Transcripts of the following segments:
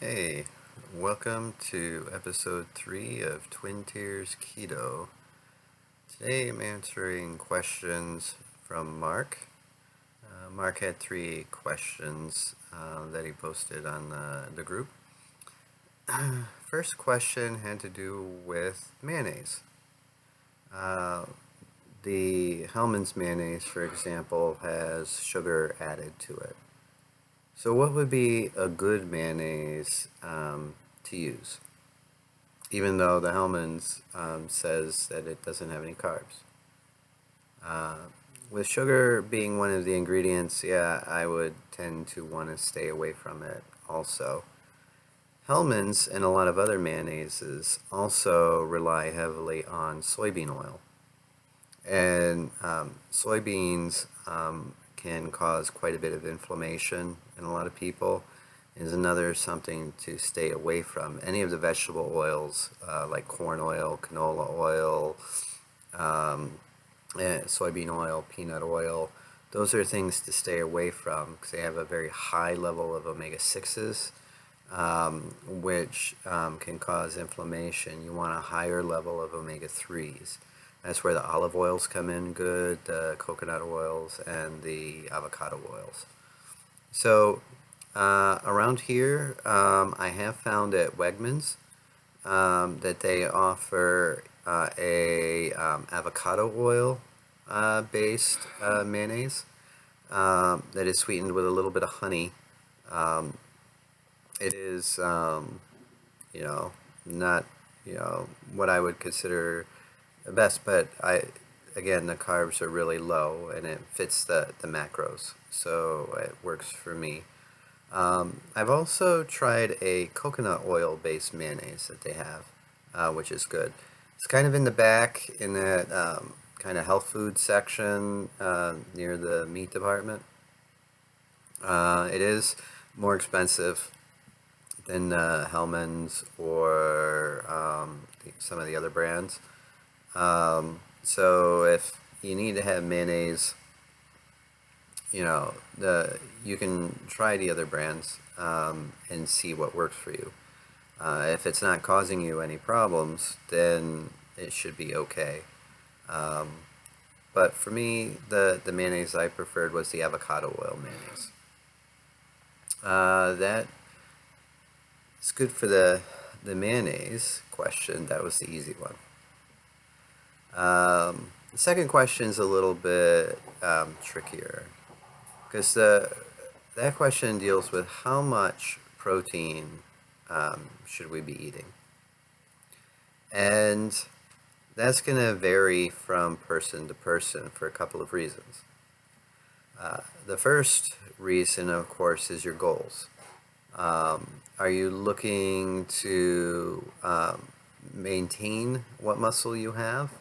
Hey, welcome to episode 3 of Twin Tiers Keto. Today I'm answering questions from Mark. Mark had 3 questions that he posted on the group. First question had to do with mayonnaise. The Hellmann's mayonnaise, for example, has sugar added to it. So what would be a good mayonnaise to use? Even though the Hellmann's says that it doesn't have any carbs. With sugar being one of the ingredients, yeah, I would tend to want to stay away from it also. Hellmann's and a lot of other mayonnaises also rely heavily on soybean oil. And soybeans can cause quite a bit of inflammation in a lot of people. Is another something to stay away from. Any of the vegetable oils like corn oil, canola oil, soybean oil, peanut oil, those are things to stay away from because they have a very high level of omega-6s, which can cause inflammation. You want a higher level of omega-3s. That's where the olive oils come in good, the coconut oils, and the avocado oils. So around here, I have found at Wegmans that they offer a avocado oil based mayonnaise that is sweetened with a little bit of honey. It is, not, what I would consider the best, but again, the carbs are really low and it fits the macros, so it works for me. I've also tried a coconut oil based mayonnaise that they have, which is good. It's kind of in the back in that kind of health food section near the meat department. It is more expensive than Hellmann's or some of the other brands. So if you need to have mayonnaise, you can try the other brands and see what works for you. If it's not causing you any problems, then it should be okay. But for me, the mayonnaise I preferred was the avocado oil mayonnaise. That is good for the mayonnaise question. That was the easy one. The second question is a little bit trickier because that question deals with how much protein should we be eating, and that's going to vary from person to person for a couple of reasons. The first reason, of course, is your goals. Are you looking to maintain what muscle you have,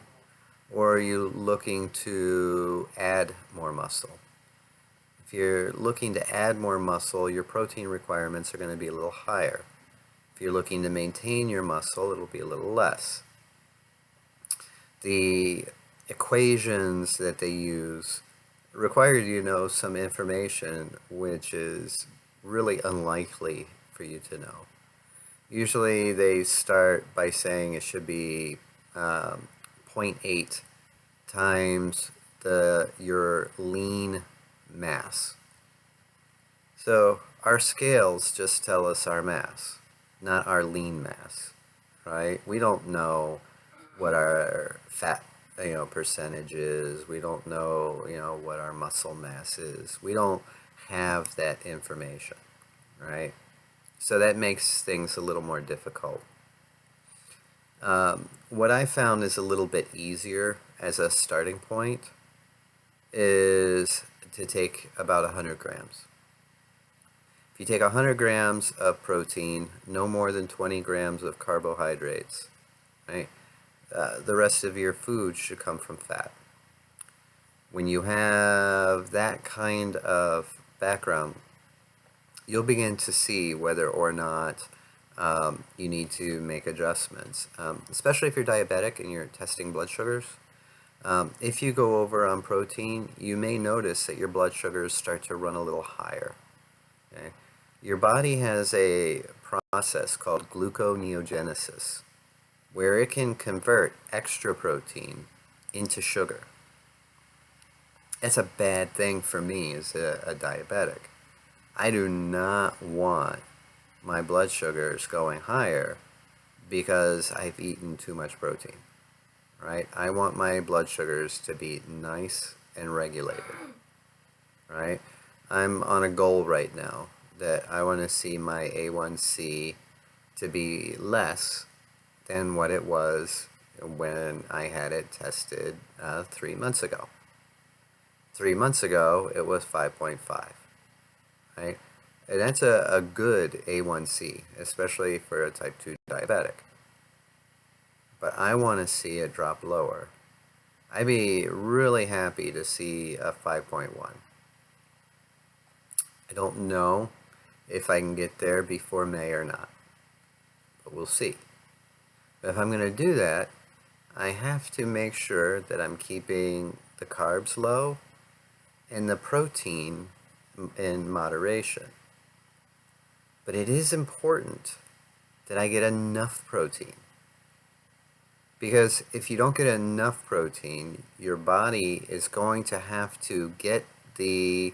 or are you looking to add more muscle? If you're looking to add more muscle, your protein requirements are going to be a little higher. If you're looking to maintain your muscle, it'll be a little less. The equations that they use require you to know some information which is really unlikely for you to know. Usually they start by saying it should be 0.8 times your lean mass. So our scales just tell us our mass, not our lean mass, right? We don't know what our fat percentage is. We don't know what our muscle mass is. We don't have that information, right? So that makes things a little more difficult. What I found is a little bit easier as a starting point is to take about 100 grams. If you take 100 grams of protein, no more than 20 grams of carbohydrates, right? The rest of your food should come from fat. When you have that kind of background, you'll begin to see whether or not you need to make adjustments, especially if you're diabetic and you're testing blood sugars. If you go over on protein, you may notice that your blood sugars start to run a little higher. Okay? Your body has a process called gluconeogenesis, where it can convert extra protein into sugar. That's a bad thing for me as a diabetic. I do not want my blood sugars going higher because I've eaten too much protein, right? I want my blood sugars to be nice and regulated, right? I'm on a goal right now that I want to see my A1C to be less than what it was when I had it tested 3 months ago. 3 months ago, it was 5.5, right? And that's a good A1C, especially for a type 2 diabetic. But I want to see it drop lower. I'd be really happy to see a 5.1. I don't know if I can get there before May or not, but we'll see. But if I'm going to do that, I have to make sure that I'm keeping the carbs low and the protein in moderation. But it is important that I get enough protein. Because if you don't get enough protein, your body is going to have to get the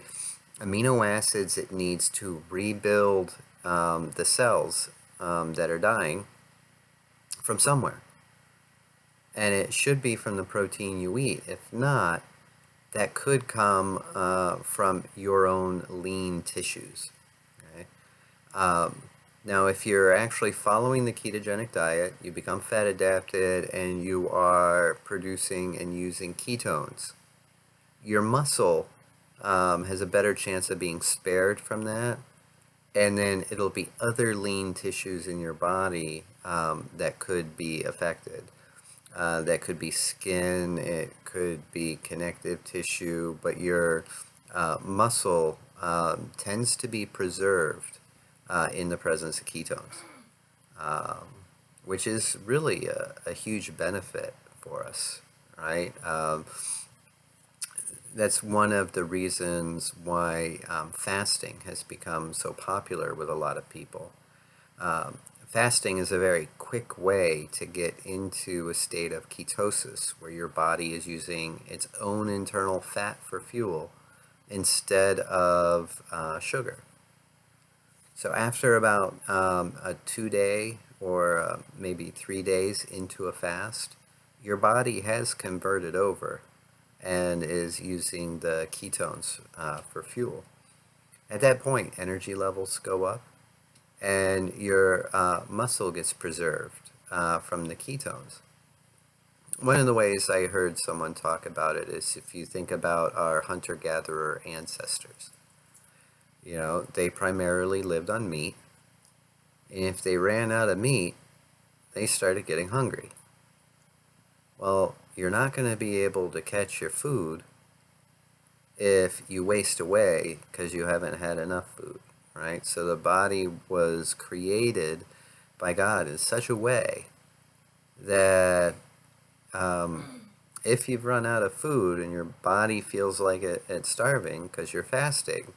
amino acids it needs to rebuild the cells that are dying from somewhere. And it should be from the protein you eat. If not, that could come from your own lean tissues. Okay? Now, if you're actually following the ketogenic diet, you become fat adapted and you are producing and using ketones, your muscle has a better chance of being spared from that. And then it'll be other lean tissues in your body that could be affected. That could be skin, it could be connective tissue, but your muscle tends to be preserved in the presence of ketones, which is really a huge benefit for us, right? That's one of the reasons why fasting has become so popular with a lot of people. Fasting is a very quick way to get into a state of ketosis where your body is using its own internal fat for fuel instead of sugar. So after about a 2-day or maybe 3 days into a fast, your body has converted over and is using the ketones for fuel. At that point, energy levels go up and your muscle gets preserved from the ketones. One of the ways I heard someone talk about it is if you think about our hunter-gatherer ancestors. You know, they primarily lived on meat, and if they ran out of meat, they started getting hungry. Well, you're not going to be able to catch your food if you waste away because you haven't had enough food, right? So the body was created by God in such a way that if you've run out of food and your body feels like it's starving because you're fasting,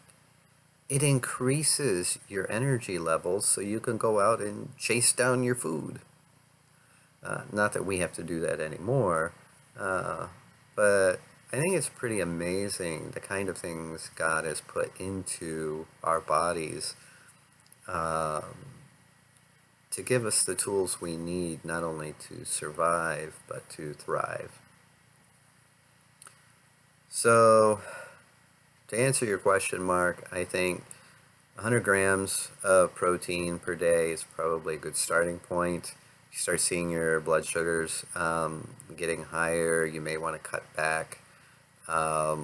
it increases your energy levels so you can go out and chase down your food. Not that we have to do that anymore, but I think it's pretty amazing the kind of things God has put into our bodies to give us the tools we need not only to survive, but to thrive. So, to answer your question, Mark, I think 100 grams of protein per day is probably a good starting point. You start seeing your blood sugars getting higher, you may want to cut back. I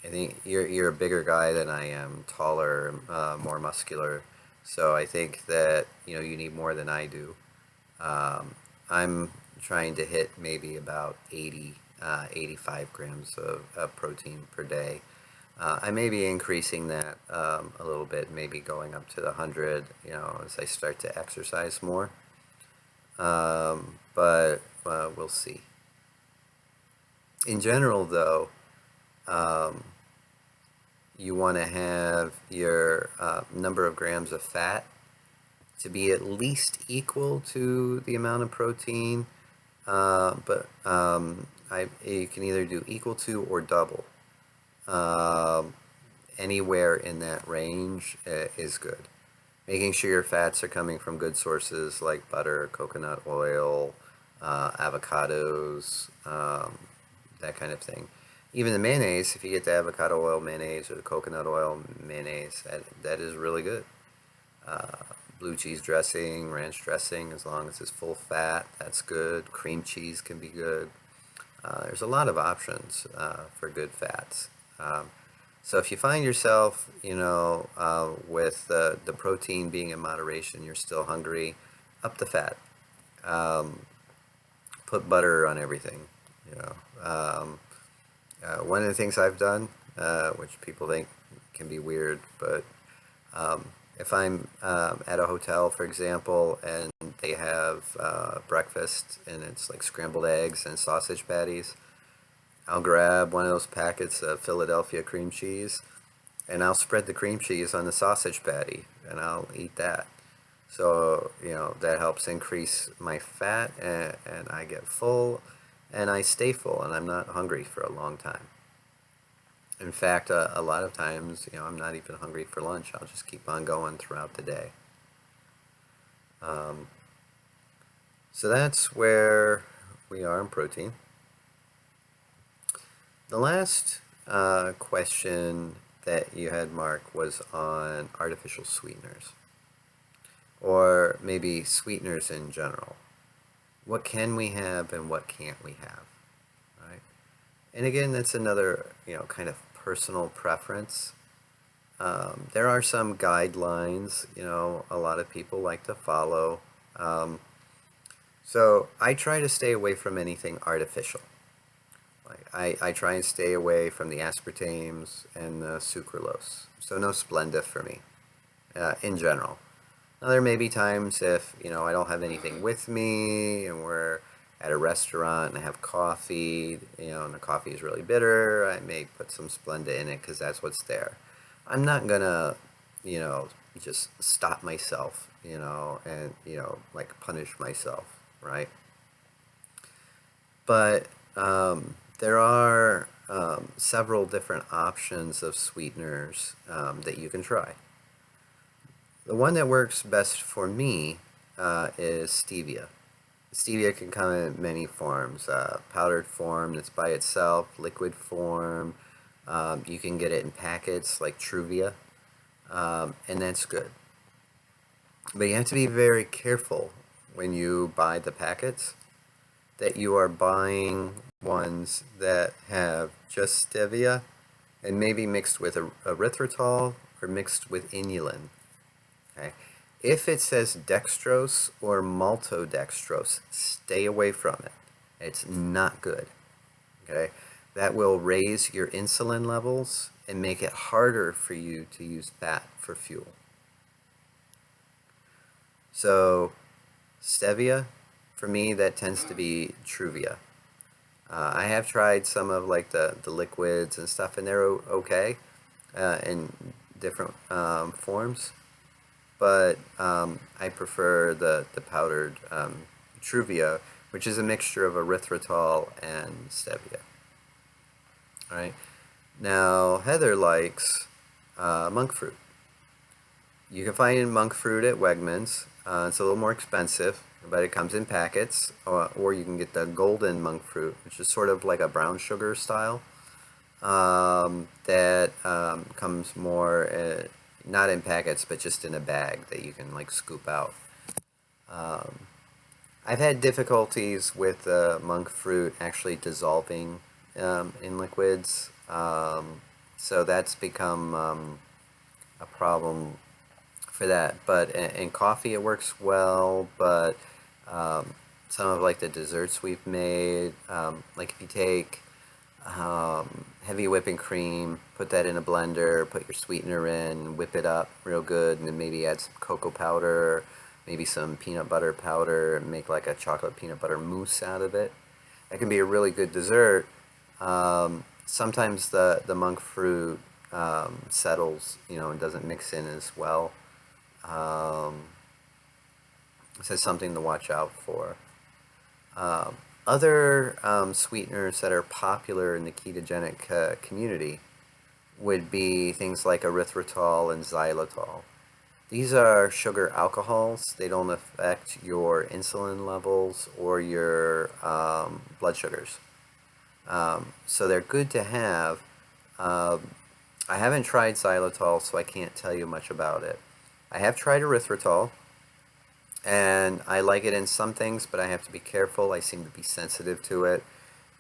think you're a bigger guy than I am, taller, more muscular. So I think that you need more than I do. I'm trying to hit maybe about 85 grams of protein per day. I may be increasing that a little bit, maybe going up to the 100, as I start to exercise more. But we'll see. In general, though, you want to have your number of grams of fat to be at least equal to the amount of protein, you can either do equal to or double. Anywhere in that range is good. Making sure your fats are coming from good sources like butter, coconut oil, avocados, that kind of thing. Even the mayonnaise, if you get the avocado oil mayonnaise or the coconut oil mayonnaise, that is really good. Blue cheese dressing, ranch dressing, as long as it's full fat, that's good. Cream cheese can be good. There's a lot of options for good fats. So if you find yourself, with the protein being in moderation, you're still hungry, up the fat. Put butter on everything. One of the things I've done, which people think can be weird, but if I'm at a hotel, for example, and they have breakfast and it's like scrambled eggs and sausage patties, I'll grab one of those packets of Philadelphia cream cheese and I'll spread the cream cheese on the sausage patty and I'll eat that. So, that helps increase my fat and I get full and I stay full and I'm not hungry for a long time. In fact, a lot of times, I'm not even hungry for lunch. I'll just keep on going throughout the day. So that's where we are in protein. The last question that you had, Mark, was on artificial sweeteners, or maybe sweeteners in general. What can we have and what can't we have, right? And again, that's another, kind of personal preference. There are some guidelines, a lot of people like to follow. So I try to stay away from anything artificial. I try and stay away from the aspartames and the sucralose. So no Splenda for me, in general. Now there may be times if, I don't have anything with me and we're at a restaurant and I have coffee, and the coffee is really bitter, I may put some Splenda in it because that's what's there. I'm not gonna, just stop myself, and, like punish myself, right? But there are several different options of sweeteners that you can try. The one that works best for me is stevia. Stevia can come in many forms. Powdered form that's by itself, liquid form. You can get it in packets like Truvia, and that's good. But you have to be very careful when you buy the packets that you are buying ones that have just stevia and maybe mixed with erythritol or mixed with inulin. Okay. If it says dextrose or maltodextrose, stay away from it. It's not good. Okay. That will raise your insulin levels and make it harder for you to use fat for fuel. So stevia, for me, that tends to be Truvia. I have tried some of like the liquids and stuff, and they're okay in different forms. But I prefer the powdered Truvia, which is a mixture of erythritol and stevia. All right. Now Heather likes monk fruit. You can find monk fruit at Wegmans. It's a little more expensive, but it comes in packets, or you can get the golden monk fruit, which is sort of like a brown sugar style. That comes more not in packets, but just in a bag that you can like scoop out. I've had difficulties with monk fruit actually dissolving in liquids, so that's become a problem for that. But in coffee it works well, but some of like the desserts we've made, like if you take heavy whipping cream, put that in a blender, put your sweetener in, whip it up real good, and then maybe add some cocoa powder, maybe some peanut butter powder, and make like a chocolate peanut butter mousse out of it. That can be a really good dessert. Sometimes the monk fruit settles, and doesn't mix in as well. So it's something to watch out for. Other sweeteners that are popular in the ketogenic community would be things like erythritol and xylitol. These are sugar alcohols. They don't affect your insulin levels or your blood sugars. So they're good to have. I haven't tried xylitol, so I can't tell you much about it. I have tried erythritol, and I like it in some things, but I have to be careful. I seem to be sensitive to it.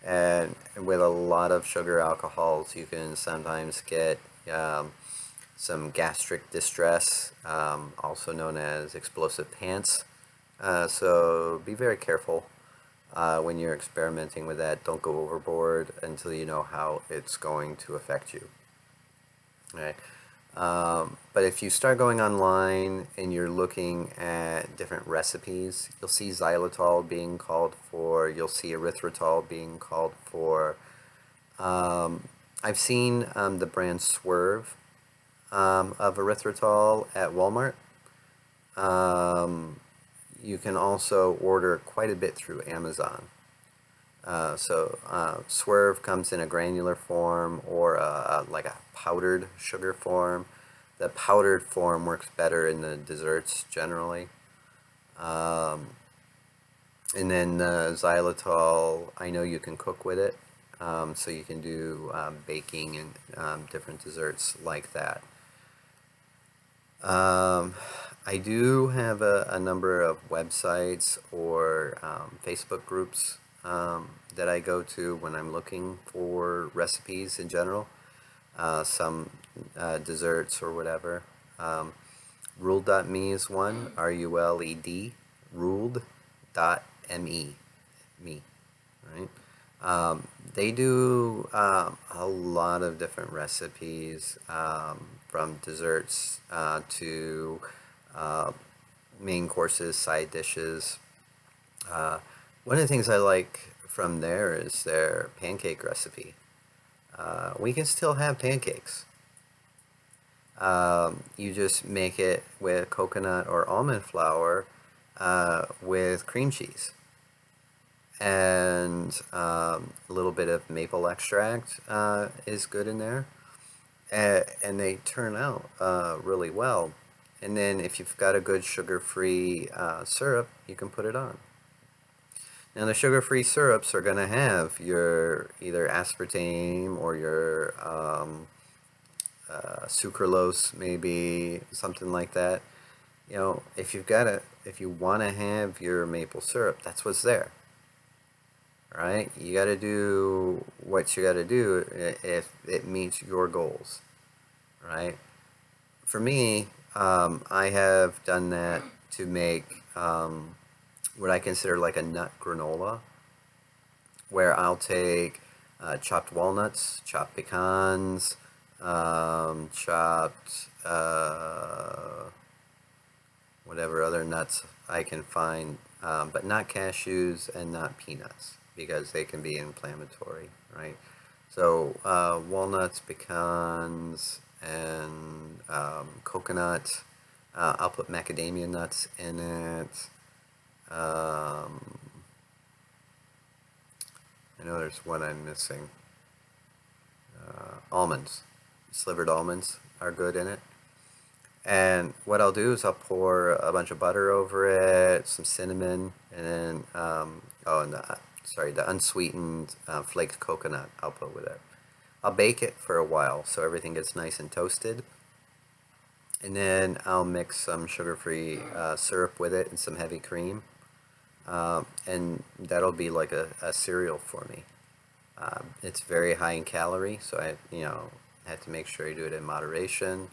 And with a lot of sugar alcohols, you can sometimes get some gastric distress, also known as explosive pants. So be very careful when you're experimenting with that. Don't go overboard until you know how it's going to affect you. Right. But if you start going online and you're looking at different recipes, you'll see xylitol being called for, you'll see erythritol being called for. I've seen the brand Swerve of erythritol at Walmart. You can also order quite a bit through Amazon. Swerve comes in a granular form or like a powdered sugar form. The powdered form works better in the desserts generally. And then xylitol, I know you can cook with it. So you can do baking and different desserts like that. I do have a number of websites or Facebook groups that I go to when I'm looking for recipes in general, some desserts or whatever. Ruled.me is one, RULED, ruled.me, me, right? They do a lot of different recipes, from desserts to main courses, side dishes. One of the things I like from there is their pancake recipe. We can still have pancakes. You just make it with coconut or almond flour with cream cheese and a little bit of maple extract is good in there, and they turn out really well. And then if you've got a good sugar-free syrup, you can put it on. Now the sugar-free syrups are going to have your either aspartame or your sucralose, maybe something like that. You know, if you want to have your maple syrup, that's what's there. Right? You got to do what you got to do if it meets your goals. Right? For me, I have done that to make what I consider like a nut granola, where I'll take chopped walnuts, chopped pecans, chopped whatever other nuts I can find, but not cashews and not peanuts, because they can be inflammatory, right? So walnuts, pecans, and coconut. I'll put macadamia nuts in it. I know there's one I'm missing. Almonds. Slivered almonds are good in it. And what I'll do is I'll pour a bunch of butter over it, some cinnamon, and then, the unsweetened flaked coconut I'll put with it. I'll bake it for a while so everything gets nice and toasted. And then I'll mix some sugar-free syrup with it and some heavy cream. And that'll be like a cereal for me. It's very high in calorie, so I have to make sure you do it in moderation.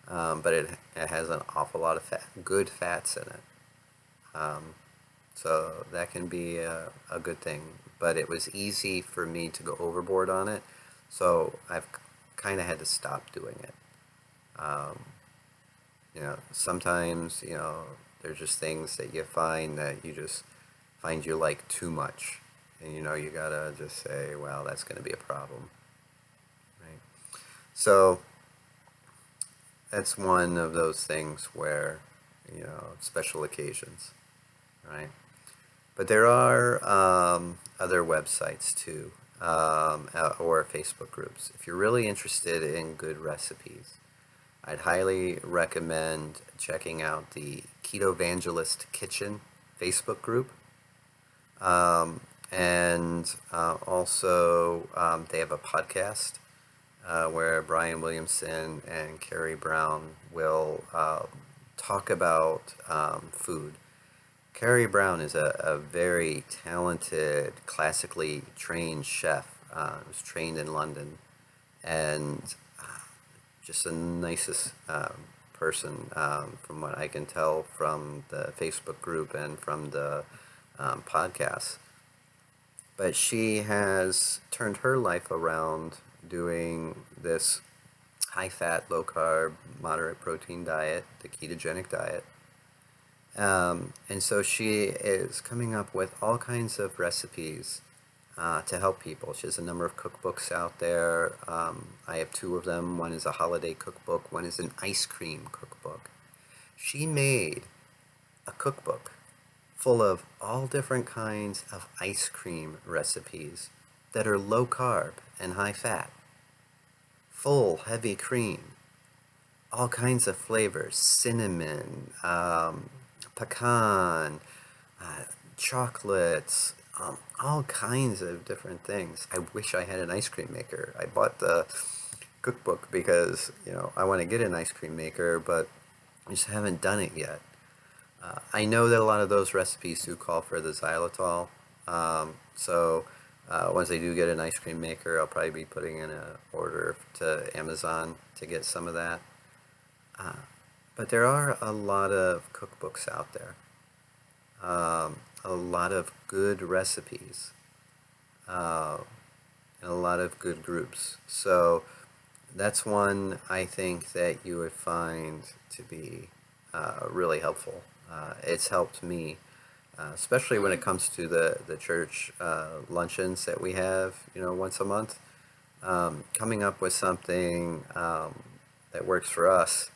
But it has an awful lot of good fats in it. So that can be a good thing. But it was easy for me to go overboard on it, so I've kind of had to stop doing it. Sometimes, there's just things that you find that you just find you like too much. And, you gotta just say, well, that's going to be a problem. Right? So that's one of those things where, special occasions. right? But there are other websites too, or Facebook groups. If you're really interested in good recipes, I'd highly recommend checking out the Keto Evangelist Kitchen Facebook group. And they have a podcast where Brian Williamson and Carrie Brown will talk about food. Carrie Brown is a very talented, classically trained chef. Was trained in London, and just the nicest person, from what I can tell from the Facebook group and from the podcast. But she has turned her life around doing this high-fat, low-carb, moderate protein diet, the ketogenic diet. And so she is coming up with all kinds of recipes to help people. She has a number of cookbooks out there. I have two of them. One is a holiday cookbook. One is an ice cream cookbook. She made a cookbook full of all different kinds of ice cream recipes that are low carb and high fat. Full, heavy cream. All kinds of flavors. Cinnamon, pecan, chocolates, all kinds of different things. I wish I had an ice cream maker. I bought the cookbook because, I want to get an ice cream maker, but I just haven't done it yet. I know that a lot of those recipes do call for the xylitol, so once I do get an ice cream maker, I'll probably be putting in an order to Amazon to get some of that. But there are a lot of cookbooks out there, a lot of good recipes, and a lot of good groups. So that's one I think that you would find to be really helpful. It's helped me, especially when it comes to the church luncheons that we have, once a month. Coming up with something that works for us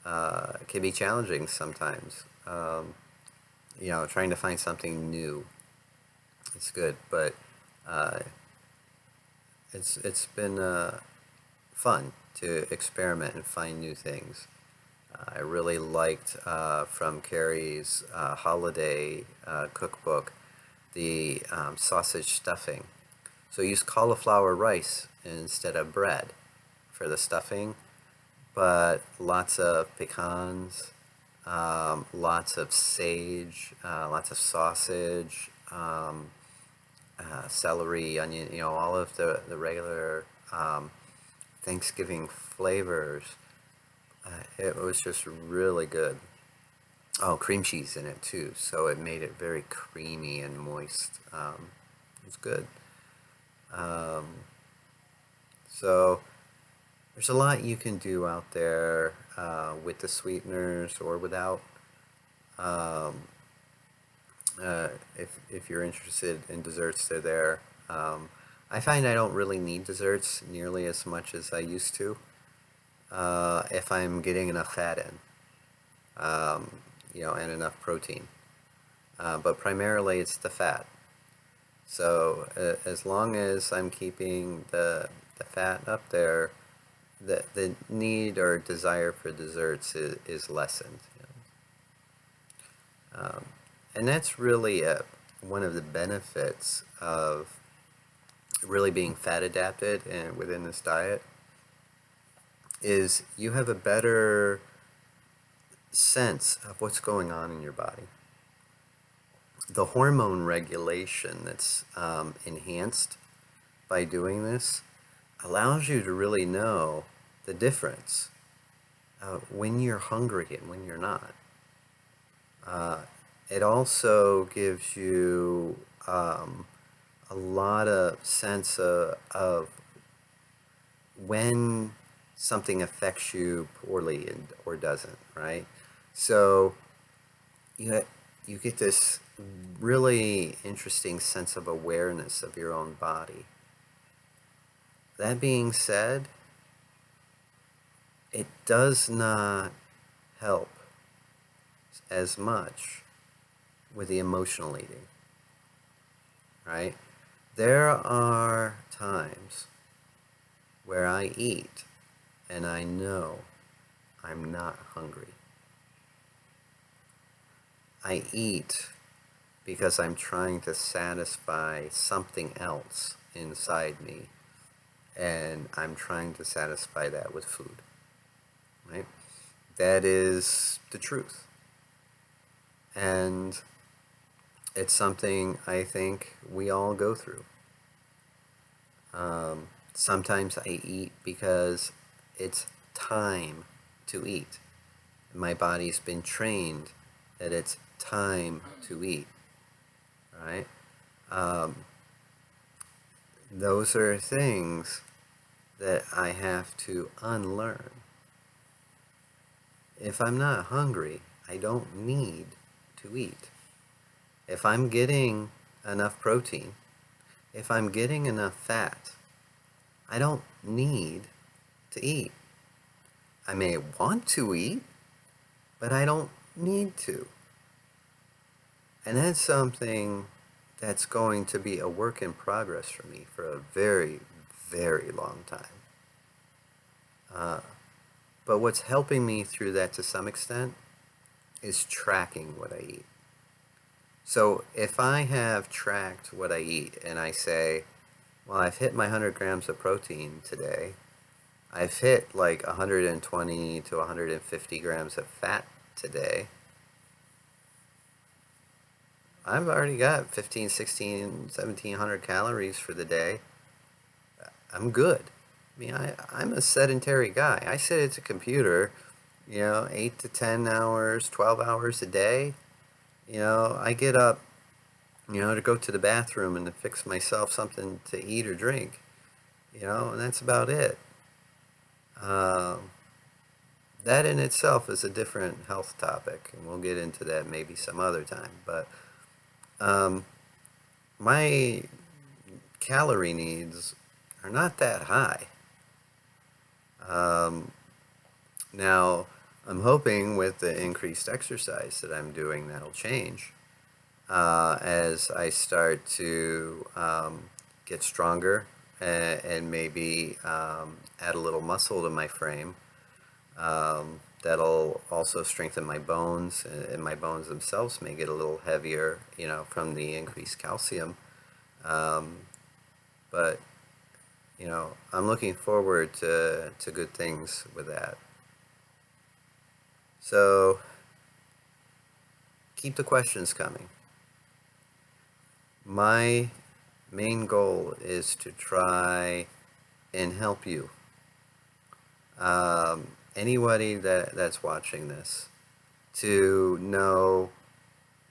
can be challenging sometimes. Trying to find something new. It's good, but it's been fun to experiment and find new things. I really liked from Carrie's holiday cookbook the sausage stuffing. So use cauliflower rice instead of bread for the stuffing, but lots of pecans, lots of sage, lots of sausage, celery, onion, all of the regular Thanksgiving flavors. It was just really good. Oh, cream cheese in it too, so it made it very creamy and moist. It was good. So there's a lot you can do out there with the sweeteners or without. If you're interested in desserts, they're there. I find I don't really need desserts nearly as much as I used to. If I'm getting enough fat in, and enough protein. But primarily it's the fat. So as long as I'm keeping the fat up there, the need or desire for desserts is lessened. And that's really one of the benefits of really being fat adapted and within this diet is you have a better sense of what's going on in your body. The hormone regulation that's enhanced by doing this allows you to really know the difference when you're hungry and when you're not. It also gives you a lot of sense of when something affects you poorly or doesn't, right? So you get this really interesting sense of awareness of your own body. That being said, it does not help as much with the emotional eating, right? There are times where I eat and I know I'm not hungry. I eat because I'm trying to satisfy something else inside me, and I'm trying to satisfy that with food, right? That is the truth. And it's something I think we all go through. Sometimes I eat because it's time to eat. My body's been trained that it's time to eat, right? Those are things that I have to unlearn. If I'm not hungry, I don't need to eat. If I'm getting enough protein, if I'm getting enough fat, I don't need to eat. I may want to eat, but I don't need to. And that's something that's going to be a work in progress for me for a very, very long time. But what's helping me through that to some extent is tracking what I eat. So if I have tracked what I eat and I say, well, I've hit my 100 grams of protein today, I've hit like 120 to 150 grams of fat today, I've already got 15, 16, 1700 calories for the day. I'm good. I mean, I'm a sedentary guy. I sit at a computer, 8 to 10 hours, 12 hours a day. I get up, to go to the bathroom and to fix myself something to eat or drink, and that's about it. That in itself is a different health topic, and we'll get into that maybe some other time. But my calorie needs are not that high. Now, I'm hoping with the increased exercise that I'm doing, that'll change as I start to get stronger and maybe add a little muscle to my frame. That'll also strengthen my bones, and my bones themselves may get a little heavier, from the increased calcium. But I'm looking forward to good things with that. So keep the questions coming. My main goal is to try and help you. Anybody that's watching this, to know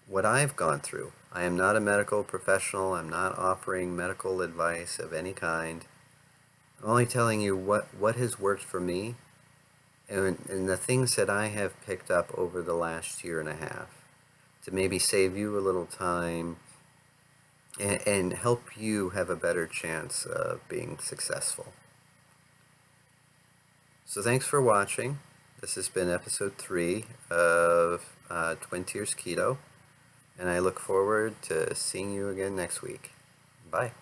what I've gone through. I am not a medical professional. I'm not offering medical advice of any kind. I'm only telling you what has worked for me and the things that I have picked up over the last year and a half to maybe save you a little time and help you have a better chance of being successful. So thanks for watching. This has been episode 3 of Twin Tiers Keto, and I look forward to seeing you again next week. Bye.